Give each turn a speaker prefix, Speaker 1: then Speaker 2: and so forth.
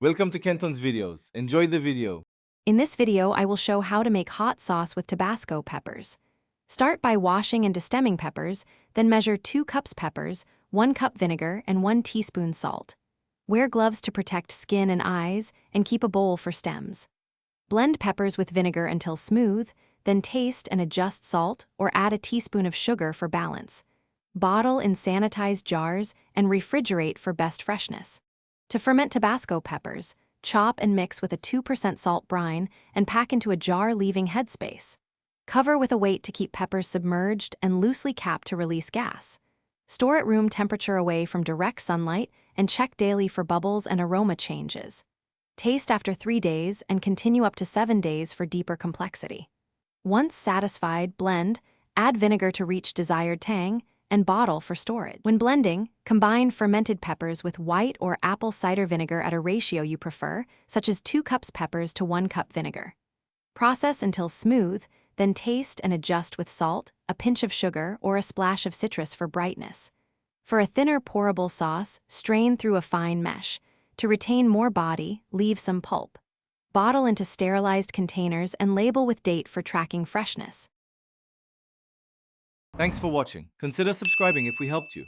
Speaker 1: Welcome to Kenton's videos. Enjoy the video.
Speaker 2: In this video, I will show how to make hot sauce with Tabasco peppers. Start by washing and destemming peppers, then measure 2 cups peppers, 1 cup vinegar, and 1 teaspoon salt. Wear gloves to protect skin and eyes, and keep a bowl for stems. Blend peppers with vinegar until smooth, then taste and adjust salt or add a teaspoon of sugar for balance. Bottle in sanitized jars and refrigerate for best freshness. To ferment Tabasco peppers, chop and mix with a 2% salt brine and pack into a jar, leaving headspace. Cover with a weight to keep peppers submerged and loosely cap to release gas. Store at room temperature away from direct sunlight and check daily for bubbles and aroma changes. Taste after 3 days and continue up to 7 days for deeper complexity. Once satisfied, blend, add vinegar to reach desired tang, and bottle for storage. When blending, combine fermented peppers with white or apple cider vinegar at a ratio you prefer, such as 2 cups peppers to 1 cup vinegar. Process until smooth, then taste and adjust with salt, a pinch of sugar, or a splash of citrus for brightness. For a thinner, pourable sauce, strain through a fine mesh. To retain more body, leave some pulp. Bottle into sterilized containers and label with date for tracking freshness.
Speaker 1: Thanks for watching. Consider subscribing if we helped you.